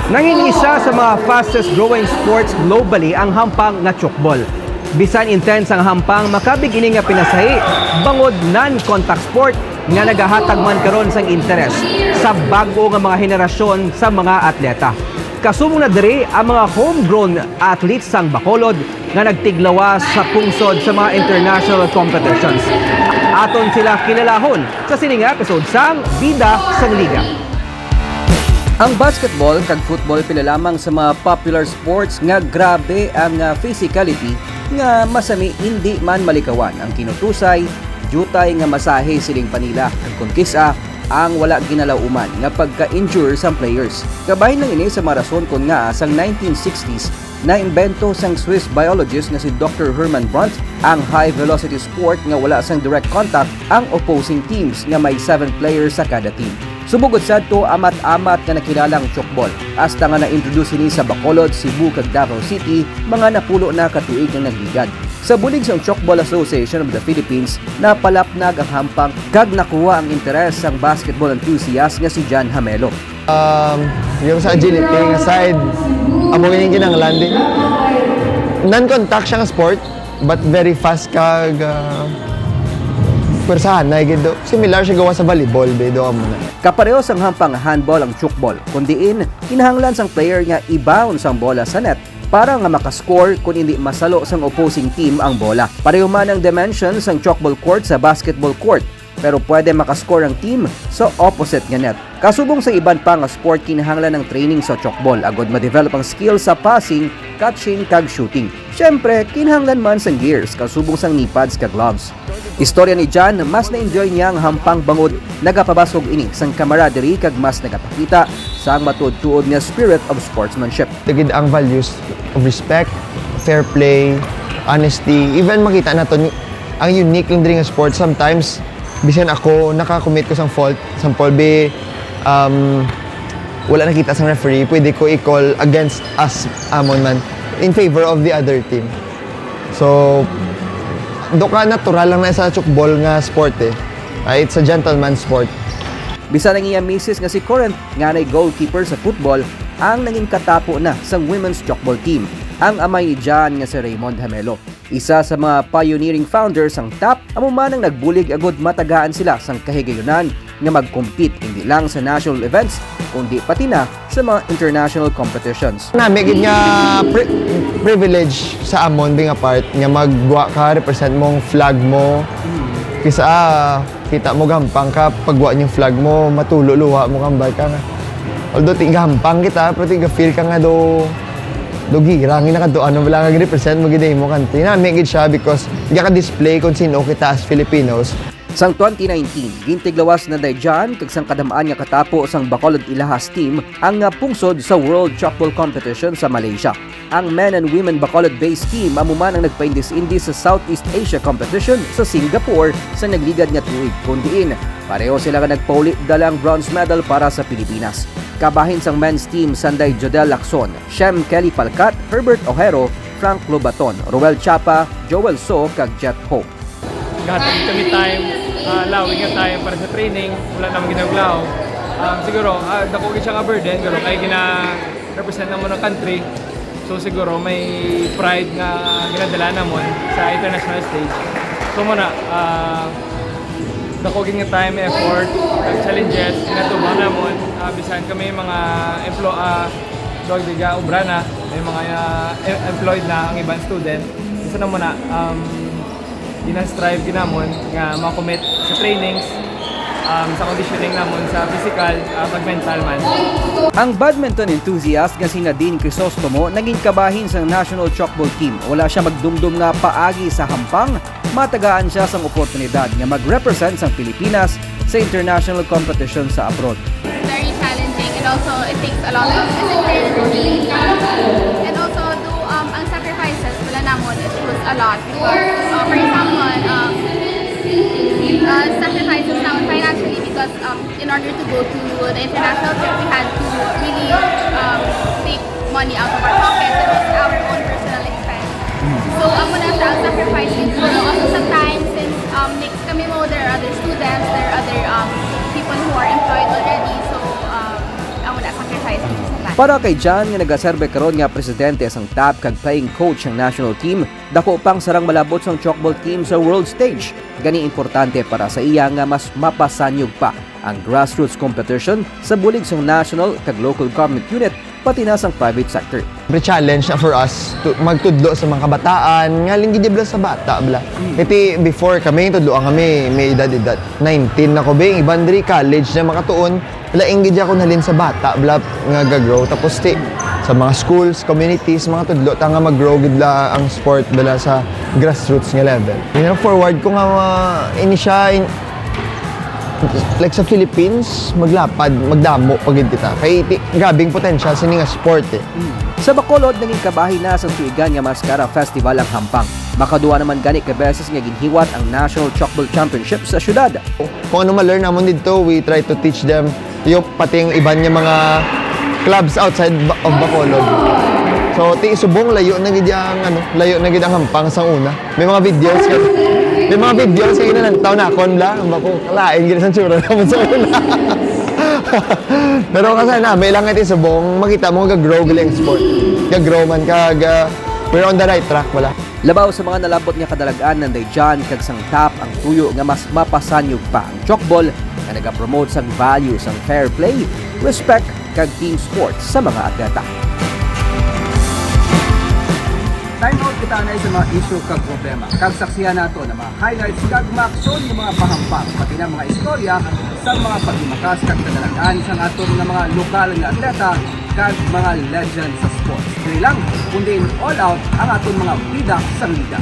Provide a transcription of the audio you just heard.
Nanging isa sa mga fastest growing sports globally ang hampang nga chukbol. Bisan intense ang hampang, makabig ini nga pinasahi, bangod non-contact sport nga nagahatag man karon sang interes sa bago nga mga henerasyon sa mga atleta. Kasubong na diri ang mga homegrown athletes sang Bacolod nga nagtiglawas sa pungsod sa mga international competitions. Aton sila kilalahon sa sining episode sang Bida sang Liga. Ang basketball kag football pila lamang sa mga popular sports nga grabe ang physicality nga masami hindi man malikawan ang kinutusay, jutay nga masahe siling panila kag kun kisa ang wala ginalauman nga pagka-injure sa players. Kabahin lang ini sa mga rason kun nga sang 1960s na imbento sang Swiss biologist nga si Dr. Hermann Brunt ang high velocity sport nga wala sang direct contact ang opposing teams nga may 7 players sa kada team. Subugod sad to amat-amat nga nakilalang chokbol. Hasta nga na-introduce ini sa Bacolod, Cebu kag Davao City, mga napulo na katuig nga nagligad. Sa bulig sang Chokball Association of the Philippines, napalapnag ang hampang kag nakuha ang interes sang basketball enthusiast nga si John Hamelo. Yung sa agility nga side, amo yung kinahanglan din. Non-contact siyang sport, but very fast kag persahan na gido. Similar siya gawa sa volleyball, bedo amo na. Kapareho sang hampang handball ang chukbol, kundiin kinahanglan sang player nga i-bounce ang bola sa net para nga makascore kung hindi masalo sang opposing team ang bola. Pareho man ang dimensions sang chokball court sa basketball court, pero pwede makascore ang team sa opposite nga net. Kasubong sa iban pa nga sport, kinahanglan ng training sa chokball agod ma-develop ang skill sa passing, catching kag shooting. Syempre, kinahanglan man sang gears, kasubong sang knee pads kag gloves. Istorya ni John, mas na-enjoy niya ang hampang bangod nagapabasog ini sang camaraderie kag mas nagapakita sa matuod-tuod nga spirit of sportsmanship. Tigid ang values of respect, fair play, honesty, even makita nato ang unique lang diri nga sport. Sometimes bisan ako nakakommit ko sang fault, sample be wala nakita sang referee, pwede ko i-call against us amon man in favor of the other team. So doka natural lang na sa chukbol nga sport eh. It's a gentleman sport. Bisa nang iya misis nga si Corinth nga nay goalkeeper sa football ang naging katapo na sang women's chokball team. Ang amay ni John nga si Raymond Hamelo. Isa sa mga pioneering founders ang TAP, amo man ang nagbulig agod matagaan sila sang kahigayunan nga mag-compete hindi lang sa national events kundi pati na sa mga international competitions. Namigid nga privilege sa amon being a part nga magwa ka represent mong flag mo. Kisa kita mo gampang ka pagwa yung flag mo matululuwa mo kambal ka nga. Although gampang kita pero feel ka nga do girangin na kadto ano wala nga represent mo gid mo kanti. Namigid siya because gaka-display kung sino kita as Filipinos. Sang 2019, gintiglawas na dayjan kag sang kadamaan nga katapo sang Bacolod Ilahas team ang pungsod sa World Chokball Competition sa Malaysia. Ang men and women Bacolod-based team amo man ang nagpaindis-indis sa Southeast Asia Competition sa Singapore sa nagligad nga tuig kundiin. Pareho sila nga nagpauli dalang bronze medal para sa Pilipinas. Kabahin sang men's team sanday Jodel Lacson, Shem Kelly Palcat, Herbert Ojero, Frank Lobaton, Roel Chapa, Joel So kag Jet Hope. Gahatag kami time, lawig nga time para sa training, wala naman ginaglaw. Siguro, dako gid siya nga burden, pero kay gina-represent naman ng country. So siguro may pride nga ginadala namon sa international stage. So muna, dako gid nga time, effort, challenges, ginatubang namon. Bisan kami mga obrana, may mga employed na ang ibang student. Isa na muna, gina-strive ginamon nga makommit sa trainings, sa conditioning namon sa physical pag mental man. Ang badminton enthusiast nga si Nadine Crisostomo naging kabahin sa national chokball team. Wala siya magdumdum nga paagi sa hampang, matagaan siya sang oportunidad nga mag-represent sang Pilipinas sa international competition sa abroad. Very challenging and also it takes a lot of discipline and also ang sacrifices wala namon it was a lot because for example sacrifices now financially because in order to go to the international trip we had to really take money out of our pockets. It was our own personal expense. So muna siya ang sacrifice pero also sometimes since next kami mo there are other students, there are other people who are employed already so muna sacrifice sa Para kay John nga nagaserbe karon nga presidente sang TAP kag playing coach ang national team, dako pang sarang malabot sang chalkball team sa world stage. Gani importante para sa iya nga mas mapasanyog pa ang grassroots competition sa bulig sang national kag local government unit pati na sang private sector. Pre challenge na for us to magtudlo sa mga kabataan nga linggi bla sa bata bla. Iti before kami tudloan kami may edad 19 na ko bing ibandri college na makatuon laing gid ako nalin sa bata bla nga gagrow tapos ti sa mga schools, communities, mga tudlo ta nga mag-grow gid la ang sport bala sa grassroots nga level. You know, forward ko nga ini siya like sa Philippines, maglapad, magdamo pagid kita. Kay gabing potential sa nga sport eh. Sa Bacolod, naging kabahin na sa tuigan nga Mascara Festival ang hampang. Makaduwa naman gani ka beses nga ginhiwat ang National Chalkball Championship sa syudad. Kung ano ma-learn namon dito, we try to teach them yung pating iban niya mga clubs outside of Bacolod. So, ti subong layo na gid ang layo na gid ang hampang sa una. May mga videos kay nanantaw na kon la, ang bako kalain gid sa tsura namon sa una. Pero kasi na may lang iti subong makita mo ga-grow giling sport. Ga-grow man kag we're on the right track wala. Labaw sa mga nalabot nga kadalagaan nanday John kag sang TAP ang tuyo nga mas mapasanyog pa ang chalkball nga nagapromote sang values sang fair play, respect kag team sports sa mga atleta. Time out kita na sa mga issue kag problema. Kag saksihan nato na mga highlights kag maakson ng mga pahampang pati na mga istorya sa mga paghimakas kag kadalagaan sang aton nga mga lokal nga atleta kag mga legend sa sports. Dili lang kundi all out ang aton mga bida sa liga.